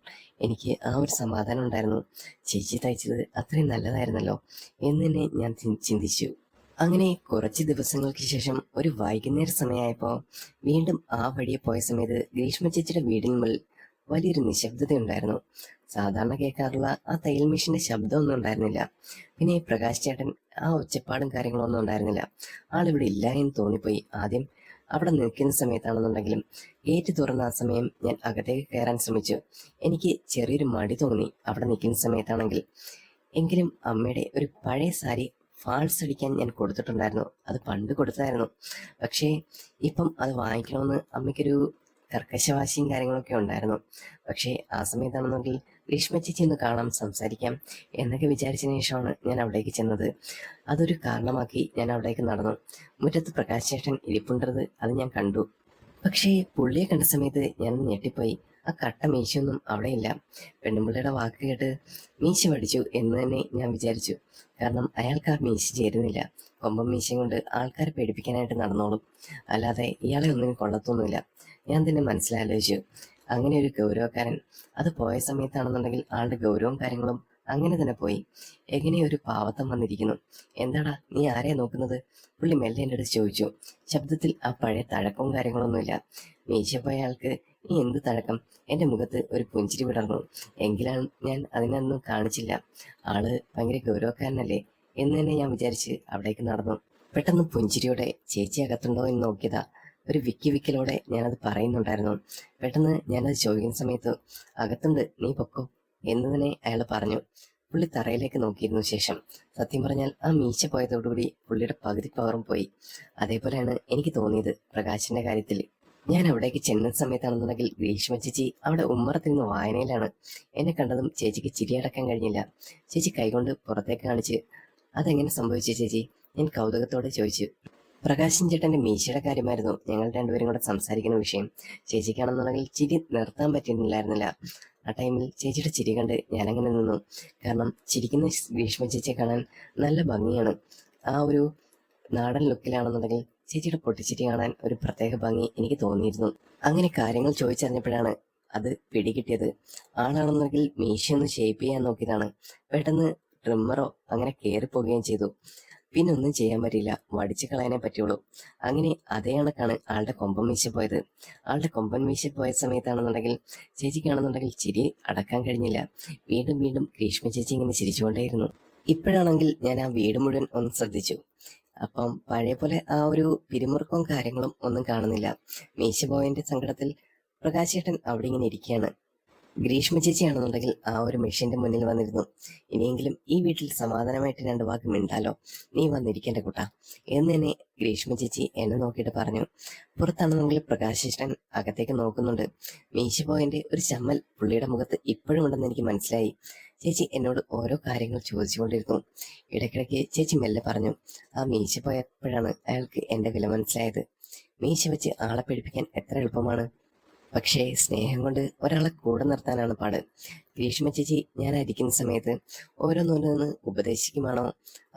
എനിക്ക് ആ ഒരു സമാധാനം ഉണ്ടായിരുന്നു. ചേച്ചി തയ്ച്ചത് അത്രയും നല്ലതായിരുന്നല്ലോ എന്നെ ഞാൻ ചിന്തിച്ചു. അങ്ങനെ കുറച്ച് ദിവസങ്ങൾക്ക് ശേഷം ഒരു വൈകുന്നേര സമയമായപ്പോൾ വീണ്ടും ആ വഴിയെ പോയ സമയത്ത് ഗ്രീഷ്മ ചേച്ചിയുടെ വീടിന് മുന്നിൽ വലിയൊരു നിശബ്ദതയുണ്ടായിരുന്നു. സാധാരണ കേൾക്കാറുള്ള ആ തയ്യൽ മെഷീന്റെ ശബ്ദമൊന്നും ഉണ്ടായിരുന്നില്ല. പിന്നെ പ്രകാശ് ചേട്ടൻ ആ ഒച്ചപ്പാടും കാര്യങ്ങളൊന്നും ഉണ്ടായിരുന്നില്ല. ആളിവിടെ ഇല്ല എന്ന് തോന്നിപ്പോയി. ആദ്യം അവിടെ നിൽക്കുന്ന സമയത്താണെന്നുണ്ടെങ്കിലും ഗേറ്റ് തുറന്ന ആ സമയം ഞാൻ അകത്തേക്ക് കയറാൻ ശ്രമിച്ചു. എനിക്ക് ചെറിയൊരു മടി തോന്നി അവിടെ നിൽക്കുന്ന സമയത്താണെങ്കിൽ. എങ്കിലും അമ്മയുടെ ഒരു പഴയ സാരി ഫാൾസ് അടിക്കാൻ ഞാൻ കൊടുത്തിട്ടുണ്ടായിരുന്നു. അത് പണ്ട് കൊടുത്തതായിരുന്നു. പക്ഷേ ഇപ്പം അത് വാങ്ങിക്കണമെന്ന് അമ്മയ്ക്കൊരു കർക്കശവാശിയും കാര്യങ്ങളൊക്കെ ഉണ്ടായിരുന്നു. പക്ഷേ ആ സമയത്താണെന്നുണ്ടെങ്കിൽ ഗ്രീഷ്മ ചേച്ചി ഒന്ന് കാണാം, സംസാരിക്കാം എന്നൊക്കെ വിചാരിച്ചതിന് ശേഷമാണ് ഞാൻ അവിടേക്ക് ചെന്നത്. അതൊരു കാരണമാക്കി ഞാൻ അവിടേക്ക് നടന്നു. മുറ്റത്ത് പ്രകാശ് ചേട്ടൻ ഇരിപ്പുണ്ടത് അത് ഞാൻ കണ്ടു. പക്ഷേ പുള്ളിയെ കണ്ട സമയത്ത് ഞാൻ ഞെട്ടിപ്പോയി. ആ കട്ട മീശയൊന്നും അവിടെയില്ല. പെണ്ണുമ്പിള്ളയുടെ വാക്ക് കേട്ട് മീശ പഠിച്ചു എന്ന് തന്നെ ഞാൻ വിചാരിച്ചു. കാരണം അയാൾക്ക് ആ മീശ ചേരുന്നില്ല. കൊമ്പം മീശയും കൊണ്ട് ആൾക്കാരെ പേടിപ്പിക്കാനായിട്ട് നടന്നോളും, അല്ലാതെ ഇയാളെ ഒന്നിനും കൊള്ളത്തൊന്നുമില്ല. ഞാൻ തന്നെ മനസ്സിലാലോചിച്ചു. അങ്ങനെ ഒരു ഗൗരവക്കാരൻ, അത് പോയ സമയത്താണെന്നുണ്ടെങ്കിൽ ആളുടെ ഗൗരവവും കാര്യങ്ങളും അങ്ങനെ തന്നെ പോയി. എങ്ങനെ ഒരു പാവത്തം വന്നിരിക്കുന്നു. എന്താടാ നീ ആരെയാ നോക്കുന്നത്? പുള്ളി മെല്ലെ എൻ്റെ അടുത്ത് ചോദിച്ചു. ശബ്ദത്തിൽ ആ പഴയ തഴക്കവും കാര്യങ്ങളൊന്നുമില്ല. മീശ പോയ ആൾക്ക് നീ എന്ത് തഴക്കം? എൻ്റെ മുഖത്ത് ഒരു പുഞ്ചിരി വിടർന്നു. എങ്കിലാണ് ഞാൻ അതിനൊന്നും കാണിച്ചില്ല. ആള് ഭയങ്കര ഗൗരവക്കാരനല്ലേ എന്ന് തന്നെ ഞാൻ വിചാരിച്ച് അവിടേക്ക് നടന്നു. പെട്ടെന്ന് പുഞ്ചിരിയോടെ ചേച്ചി അകത്തുണ്ടോ എന്ന് നോക്കിയതാ. ഒരു വിക്കലോടെ ഞാനത് പറയുന്നുണ്ടായിരുന്നു. പെട്ടെന്ന് ഞാനത് ചോദിക്കുന്ന സമയത്ത് അകത്തുണ്ട്, നീ പൊക്കോ എന്ന് തന്നെ അയാൾ പറഞ്ഞു. പുള്ളി തറയിലേക്ക് നോക്കിയിരുന്നു. ശേഷം സത്യം പറഞ്ഞാൽ ആ മീശ പോയതോടുകൂടി പുള്ളിയുടെ പകുതി പവറും പോയി. അതേപോലെയാണ് എനിക്ക് തോന്നിയത് പ്രകാശിന്റെ കാര്യത്തിൽ. ഞാൻ അവിടേക്ക് ചെന്ന സമയത്താണെന്നുണ്ടെങ്കിൽ ഗ്രീഷ്മ ചേച്ചി അവിടെ ഉമ്മറത്തിരുന്ന് വായനയിലാണ്. എന്നെ കണ്ടതും ചേച്ചിക്ക് ചിരിയടക്കാൻ കഴിഞ്ഞില്ല. ചേച്ചി കൈകൊണ്ട് പുറത്തേക്ക് കാണിച്ച്, അതെങ്ങനെ സംഭവിച്ചു ചേച്ചി? ഞാൻ കൗതുകത്തോടെ ചോദിച്ചു. പ്രകാശൻ ചേട്ടന്റെ മീശയുടെ കാര്യമായിരുന്നു ഞങ്ങൾ രണ്ടുപേരും കൂടെ സംസാരിക്കുന്ന വിഷയം. ചേച്ചിക്കാണെന്നുണ്ടെങ്കിൽ ചിരി നിർത്താൻ പറ്റുന്നില്ലായിരുന്നില്ല. ആ ടൈമിൽ ചേച്ചിയുടെ ചിരി കണ്ട് ഞാനങ്ങനെ നിന്നു. കാരണം ചിരിക്കുന്ന ഗ്രീഷ്മ ചേച്ചിയെ കാണാൻ നല്ല ഭംഗിയാണ്. ആ ഒരു നാടൻ ലുക്കിലാണെന്നുണ്ടെങ്കിൽ ചേച്ചിയുടെ പൊട്ടിച്ചിരി കാണാൻ ഒരു പ്രത്യേക ഭംഗി എനിക്ക് തോന്നിയിരുന്നു. അങ്ങനെ കാര്യങ്ങൾ ചോദിച്ചറിഞ്ഞപ്പോഴാണ് അത് പിടികിട്ടിയത്. ആളാണെന്നുണ്ടെങ്കിൽ മീശയൊന്ന് ഷേപ്പ് ചെയ്യാൻ നോക്കിയതാണ്. പെട്ടെന്ന് ട്രിമ്മറോ അങ്ങനെ കയറിപ്പോവുകയും ചെയ്തു. പിന്നെ ഒന്നും ചെയ്യാൻ പറ്റില്ല, വടിച്ചു കളയാനേ പറ്റുള്ളൂ. അങ്ങനെ അതേ കണക്കാണ് ആളുടെ കൊമ്പൻ വീശ പോയത്. ആളുടെ കൊമ്പൻ വീശ പോയ സമയത്താണെന്നുണ്ടെങ്കിൽ ചേച്ചിക്കാണെന്നുണ്ടെങ്കിൽ ചിരി അടക്കാൻ കഴിഞ്ഞില്ല. വീണ്ടും വീണ്ടും ഗ്രീഷ്മ ചേച്ചി ഇങ്ങനെ ചിരിച്ചുകൊണ്ടേയിരുന്നു. ഇപ്പോഴാണെങ്കിൽ ഞാൻ ആ വീട് മുഴുവൻ ഒന്ന് ശ്രദ്ധിച്ചു. അപ്പം പഴയ പോലെ ആ ഒരു പിരിമുറുക്കവും കാര്യങ്ങളും ഒന്നും കാണുന്നില്ല. മീശ പോയതിന്റെ സങ്കടത്തിൽ പ്രകാശേട്ടൻ അവിടെ ഇങ്ങനെ ഇരിക്കുകയാണ്. ഗ്രീഷ്മ ചേച്ചിയാണെന്നുണ്ടെങ്കിൽ ആ ഒരു മെഷീന്റെ മുന്നിൽ വന്നിരുന്നു. ഇനിയെങ്കിലും ഈ വീട്ടിൽ സമാധാനമായിട്ട് രണ്ട് വാക്ക് മിണ്ടാലോ, നീ വന്നിരിക്കേണ്ട കുട്ടാ എന്ന് തന്നെ ഗ്രീഷ്മ ചേച്ചി എന്നെ നോക്കിയിട്ട് പറഞ്ഞു. പുറത്താണെന്നുണ്ടെങ്കിൽ പ്രകാശേട്ടൻ അകത്തേക്ക് നോക്കുന്നുണ്ട്. മീശ പോയതിന്റെ ഒരു ചമ്മൽ പുള്ളിയുടെ മുഖത്ത് ഇപ്പോഴും ഉണ്ടെന്ന് എനിക്ക് മനസ്സിലായി. ചേച്ചി എന്നോട് ഓരോ കാര്യങ്ങൾ ചോദിച്ചുകൊണ്ടിരുന്നു. ഇടയ്ക്കിടയ്ക്ക് ചേച്ചി മെല്ലെ പറഞ്ഞു, ആ മീശ പോയപ്പോഴാണ് അയാൾക്ക് എന്റെ വില മനസ്സിലായത്. മീശ വെച്ച് ആളെ പേടിപ്പിക്കാൻ എത്ര എളുപ്പമാണ്, പക്ഷേ സ്നേഹം കൊണ്ട് ഒരാളെ കൂടെ നിർത്താനാണ് പാട്. ഗ്രീഷ്മ ചേച്ചി ഞാൻ ഇരിക്കുന്ന സമയത്ത് ഓരോന്നോരോന്ന് ഉപദേശിക്കുമാണോ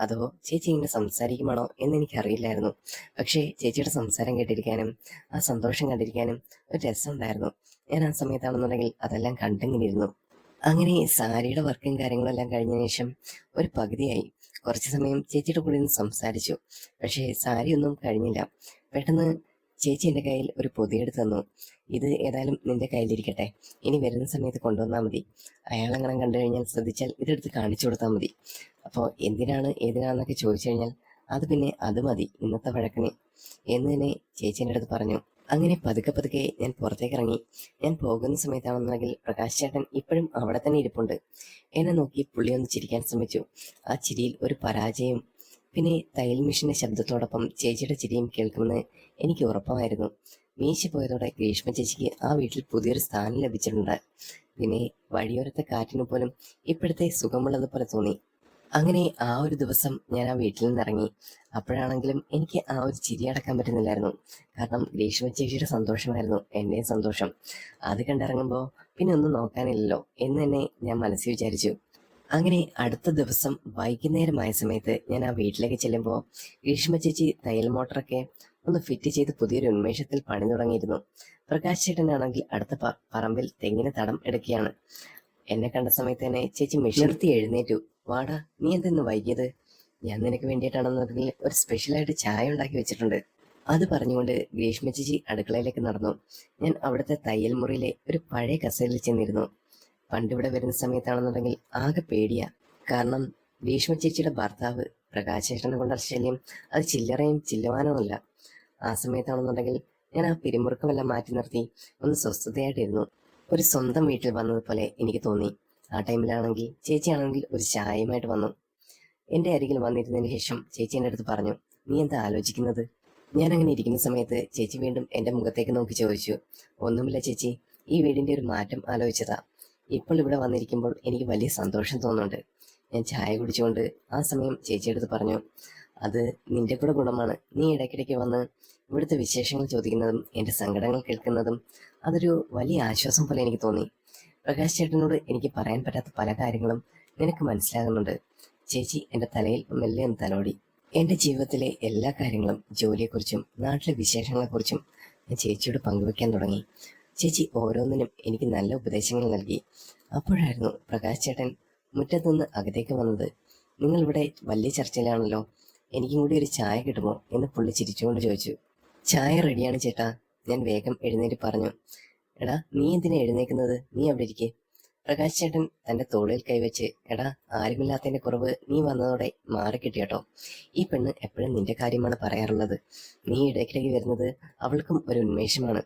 അതോ ചേച്ചി ഇങ്ങനെ സംസാരിക്കുമാണോ എന്ന് എനിക്കറിയില്ലായിരുന്നു. പക്ഷേ ചേച്ചിയുടെ സംസാരം കേട്ടിരിക്കാനും ആ സന്തോഷം കണ്ടിരിക്കാനും ഒരു രസമുണ്ടായിരുന്നു. ഞാൻ ആ സമയത്താണെന്നുണ്ടെങ്കിൽ അതെല്ലാം കണ്ടിങ്ങനെ. അങ്ങനെ സാരിയുടെ വർക്കും കാര്യങ്ങളും എല്ലാം കഴിഞ്ഞ ശേഷം ഒരു പകുതിയായി. കുറച്ചു സമയം ചേച്ചിയുടെ കൂടെ നിന്ന് സംസാരിച്ചു. പക്ഷേ സാരിയൊന്നും കഴിഞ്ഞില്ല. പെട്ടെന്ന് ചേച്ചി എൻ്റെ കയ്യിൽ ഒരു പൊതിയെടുത്ത് തന്നു. ഇത് ഏതായാലും നിന്റെ കയ്യിലിരിക്കട്ടെ, ഇനി വരുന്ന സമയത്ത് കൊണ്ടുവന്നാൽ മതി. അയാളങ്ങനെ കണ്ടു കഴിഞ്ഞാൽ ശ്രദ്ധിച്ചാൽ ഇതെടുത്ത് കാണിച്ചു കൊടുത്താൽ മതി. അപ്പോൾ എന്തിനാണ് ഏതിനാന്നൊക്കെ ചോദിച്ചു കഴിഞ്ഞാൽ അത് പിന്നെ അത് മതി ഇന്നത്തെ വഴക്കിന് എന്ന് തന്നെ ചേച്ചി എൻ്റെ അടുത്ത് പറഞ്ഞു. അങ്ങനെ പതുക്കെ പതുക്കെ ഞാൻ പുറത്തേക്ക് ഇറങ്ങി. ഞാൻ പോകുന്ന സമയത്താണെന്നുണ്ടെങ്കിൽ പ്രകാശ് ചേട്ടൻ ഇപ്പോഴും അവിടെ തന്നെ ഇരിപ്പുണ്ട്. എന്നെ നോക്കി പുള്ളി ഒന്ന് ചിരിക്കാൻ ശ്രമിച്ചു. ആ ചിരിയിൽ ഒരു പരാജയം പിന്നെ തയ്യൽ മെഷീന്റെ ശബ്ദത്തോടൊപ്പം ചേച്ചിയുടെ ചിരിയും കേൾക്കുമെന്ന് എനിക്ക് ഉറപ്പമായിരുന്നു. മീശ പോയതോടെ ഗ്രീഷ്മ ചേച്ചിക്ക് ആ വീട്ടിൽ പുതിയൊരു സ്ഥാനം ലഭിച്ചിട്ടുണ്ട്. പിന്നെ വഴിയോരത്തെ കാറ്റിന് പോലും ഇപ്പോഴത്തെ സുഖമുള്ളതുപോലെ തോന്നി. അങ്ങനെ ആ ഒരു ദിവസം ഞാൻ ആ വീട്ടിൽ നിന്നിറങ്ങി. അപ്പോഴാണെങ്കിലും എനിക്ക് ആ ഒരു ചിരി അടക്കാൻ പറ്റുന്നില്ലായിരുന്നു. കാരണം ഗ്രീഷ്മ ചേച്ചിയുടെ സന്തോഷമായിരുന്നു എന്റെയും സന്തോഷം. അത് കണ്ടിറങ്ങുമ്പോൾ പിന്നെ ഒന്നും നോക്കാനില്ലല്ലോ എന്ന് തന്നെ ഞാൻ മനസ്സിൽ വിചാരിച്ചു. അങ്ങനെ അടുത്ത ദിവസം വൈകുന്നേരമായ സമയത്ത് ഞാൻ ആ വീട്ടിലേക്ക് ചെല്ലുമ്പോൾ ഗ്രീഷ്മ ചേച്ചി തയ്യൽ മോട്ടറൊക്കെ ഒന്ന് ഫിറ്റ് ചെയ്ത് പുതിയൊരു ഉന്മേഷത്തിൽ പണി തുടങ്ങിയിരുന്നു. പ്രകാശ് ചേട്ടനാണെങ്കിൽ അടുത്ത പറമ്പിൽ തെങ്ങിന് തടം എടുക്കുകയാണ്. എന്നെ കണ്ട സമയത്ത് തന്നെ ചേച്ചി മെഷീർത്തി എഴുന്നേറ്റു. വാടാ, നീ എന്തെന്ന് വൈകിയത്? ഞാൻ നിനക്ക് വേണ്ടിയിട്ടാണെന്നുണ്ടെങ്കിൽ ഒരു സ്പെഷ്യലായിട്ട് ചായ ഉണ്ടാക്കി വെച്ചിട്ടുണ്ട്. അത് പറഞ്ഞുകൊണ്ട് ഗ്രീഷ്മ ചേച്ചി അടുക്കളയിലേക്ക് നടന്നു. ഞാൻ അവിടുത്തെ തയ്യൽ മുറിയിലെ ഒരു പഴയ കസേരയിൽ ചെന്നിരുന്നു. പണ്ടിവിടെ വരുന്ന സമയത്താണെന്നുണ്ടെങ്കിൽ ആകെ പേടിയാ. കാരണം ഗ്രീഷ്മ ചേച്ചിയുടെ ഭർത്താവ് പ്രകാശേഷനെ കൊണ്ട ശല്യം അത് ചില്ലറയും ചില്ലവാനുമല്ല. ആ സമയത്താണെന്നുണ്ടെങ്കിൽ ഞാൻ ആ പിരിമുറുക്കമെല്ലാം മാറ്റി നിർത്തി ഒന്ന് സ്വസ്ഥതയായിട്ടിരുന്നു. ഒരു സ്വന്തം വീട്ടിൽ വന്നതുപോലെ എനിക്ക് തോന്നി. ആ ടൈമിലാണെങ്കിൽ ചേച്ചിയാണെങ്കിൽ ഒരു ചായയുമായിട്ട് വന്നു. എന്റെ അരികിൽ വന്നിരുന്നതിന് ശേഷം ചേച്ചി എൻ്റെ അടുത്ത് പറഞ്ഞു, നീ എന്താ ആലോചിക്കുന്നത്? ഞാൻ അങ്ങനെ ഇരിക്കുന്ന സമയത്ത് ചേച്ചി വീണ്ടും എൻ്റെ മുഖത്തേക്ക് നോക്കി ചോദിച്ചു, ഒന്നുമില്ല ചേച്ചി, ഈ വീടിന്റെ ഒരു മാറ്റം ആലോചിച്ചതാ. ഇപ്പോൾ ഇവിടെ വന്നിരിക്കുമ്പോൾ എനിക്ക് വലിയ സന്തോഷം തോന്നുന്നുണ്ട്. ഞാൻ ചായ കുടിച്ചുകൊണ്ട് ആ സമയം ചേച്ചിയെടുത്ത് പറഞ്ഞു, അത് നിന്റെ കൂടെ ഗുണമാണ്. നീ ഇടയ്ക്കിടയ്ക്ക് വന്ന് ഇവിടുത്തെ വിശേഷങ്ങൾ ചോദിക്കുന്നതും എൻ്റെ സങ്കടങ്ങൾ കേൾക്കുന്നതും അതൊരു വലിയ ആശ്വാസം പോലെ എനിക്ക് തോന്നി. പ്രകാശ് ചേട്ടനോട് എനിക്ക് പറയാൻ പറ്റാത്ത പല കാര്യങ്ങളും നിനക്ക് മനസ്സിലാകുന്നുണ്ട്. ചേച്ചി എൻ്റെ തലയിൽ മെല്ലെ ഒന്ന് തലോടി. എൻ്റെ ജീവിതത്തിലെ എല്ലാ കാര്യങ്ങളും, ജോലിയെക്കുറിച്ചും നാട്ടിലെ വിശേഷങ്ങളെക്കുറിച്ചും ഞാൻ ചേച്ചിയോട് പങ്കുവെക്കാൻ തുടങ്ങി. ചേച്ചി ഓരോന്നിനും എനിക്ക് നല്ല ഉപദേശങ്ങൾ നൽകി. അപ്പോഴായിരുന്നു പ്രകാശ് ചേട്ടൻ മുറ്റത്തുനിന്ന് അകത്തേക്ക് വന്നത്. നിങ്ങളിവിടെ വലിയ ചർച്ചയിലാണല്ലോ, എനിക്കും കൂടി ഒരു ചായ കിട്ടുമോ എന്ന് പുള്ളി ചിരിച്ചുകൊണ്ട് ചോദിച്ചു. ചായ റെഡിയാണ് ചേട്ടാ, ഞാൻ വേഗം എഴുന്നേറ്റ് പറഞ്ഞു. എടാ, നീ എന്തിനാ എഴുന്നേക്കുന്നത്? നീ അവിടെ ഇരിക്കെ. പ്രകാശ് ചേട്ടൻ തന്റെ തോളിൽ കൈവച്ച്, എടാ, ആരുമില്ലാത്തതിന്റെ കുറവ് നീ വന്നതോടെ മാറിക്കിട്ടിയാട്ടോ. ഈ പെണ്ണ് എപ്പോഴും നിന്റെ കാര്യമാണ് പറയാറുള്ളത്. നീ ഇടയ്ക്കിടയ്ക്ക് വരുന്നത് അവൾക്കും ഒരു ഉന്മേഷമാണ്.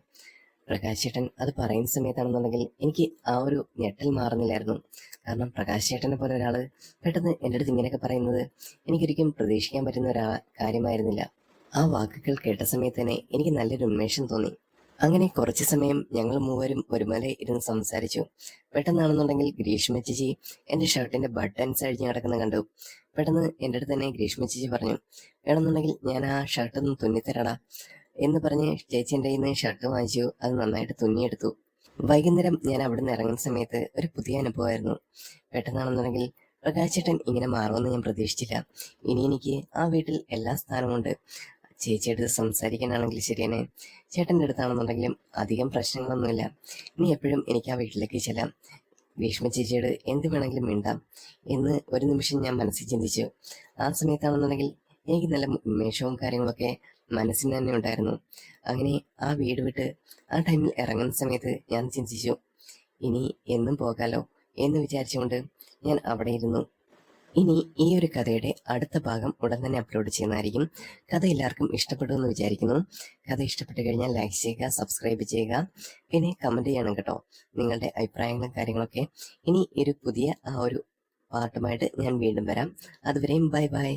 പ്രകാശ് ചേട്ടൻ അത് പറയുന്ന സമയത്താണെന്നുണ്ടെങ്കിൽ എനിക്ക് ആ ഒരു ഞെട്ടൽ മാറുന്നില്ലായിരുന്നു. കാരണം പ്രകാശ് ചേട്ടനെ പോലെ ഒരാള് പെട്ടെന്ന് എൻ്റെ അടുത്ത് ഇങ്ങനെയൊക്കെ പറയുന്നത് എനിക്കൊരിക്കലും പ്രതീക്ഷിക്കാൻ പറ്റുന്ന കാര്യമായിരുന്നില്ല. ആ വാക്കുകൾ കേട്ട സമയത്ത് തന്നെ എനിക്ക് നല്ലൊരു ഉന്മേഷം തോന്നി. അങ്ങനെ കുറച്ചു സമയം ഞങ്ങൾ മൂവരും ഒരുമലെ ഇരുന്ന് സംസാരിച്ചു. പെട്ടെന്നാണെന്നുണ്ടെങ്കിൽ ഗ്രീഷ്മ ചേച്ചി എൻ്റെ ഷർട്ടിന്റെ ബട്ടൺസ് അഴിഞ്ഞ് കിടക്കുന്ന കണ്ടു. പെട്ടെന്ന് എൻ്റെ അടുത്ത് തന്നെ ഗ്രീഷ്മ ചേച്ചി പറഞ്ഞു, വേണമെന്നുണ്ടെങ്കിൽ ഞാൻ ആ ഷർട്ട് ഒന്ന് തുന്നിത്തരടാ എന്ന് പറഞ്ഞ് ചേച്ചി എൻ്റെ കയ്യിൽ നിന്ന് ഷർട്ട് വാങ്ങിച്ചു. അത് നന്നായിട്ട് തുന്നിയെടുത്തു. വൈകുന്നേരം ഞാൻ അവിടെ നിന്ന് ഇറങ്ങുന്ന സമയത്ത് ഒരു പുതിയ അനുഭവമായിരുന്നു. പെട്ടെന്നാണെന്നുണ്ടെങ്കിൽ പ്രകാശ് ചേട്ടൻ ഇങ്ങനെ മാറുമെന്ന് ഞാൻ പ്രതീക്ഷിച്ചില്ല. ഇനി എനിക്ക് ആ വീട്ടിൽ എല്ലാ സ്ഥാനമുണ്ട്. ചേച്ചിയുടെ അടുത്ത് സംസാരിക്കാനാണെങ്കിൽ ശരി തന്നെ, ചേട്ടൻ്റെ അടുത്താണെന്നുണ്ടെങ്കിലും അധികം പ്രശ്നങ്ങളൊന്നുമില്ല. ഇനി എപ്പോഴും എനിക്ക് ആ വീട്ടിലേക്ക് ചെല്ലാം, ഭീഷ്മ ചേച്ചിയോട് എന്ത് വേണമെങ്കിലും മിണ്ടാം എന്ന് ഒരു നിമിഷം ഞാൻ മനസ്സിൽ ചിന്തിച്ചു. ആ സമയത്താണെന്നുണ്ടെങ്കിൽ എനിക്ക് നല്ല ഉന്മേഷവും കാര്യങ്ങളൊക്കെ മനസ്സിന് തന്നെ ഉണ്ടായിരുന്നു. അങ്ങനെ ആ വീട് വിട്ട് ആ ടൈമിൽ ഇറങ്ങുന്ന സമയത്ത് ഞാൻ ചിന്തിച്ചു, ഇനി എന്നും പോകാലോ എന്ന് വിചാരിച്ചുകൊണ്ട് ഞാൻ അവിടെ ഇരുന്നു. ഇനി ഈ ഒരു കഥയുടെ അടുത്ത ഭാഗം ഉടൻ തന്നെ അപ്ലോഡ് ചെയ്യുന്നതായിരിക്കും. കഥ എല്ലാവർക്കും ഇഷ്ടപ്പെട്ടു എന്ന് വിചാരിക്കുന്നു. കഥ ഇഷ്ടപ്പെട്ട് കഴിഞ്ഞാൽ ലൈക്ക് ചെയ്യുക, സബ്സ്ക്രൈബ് ചെയ്യുക, പിന്നെ കമന്റ് ചെയ്യണം കേട്ടോ നിങ്ങളുടെ അഭിപ്രായങ്ങളും കാര്യങ്ങളൊക്കെ. ഇനി ഒരു പുതിയ ആ ഒരു പാർട്ടുമായിട്ട് ഞാൻ വീണ്ടും വരാം. അതുവരെയും ബൈ ബൈ.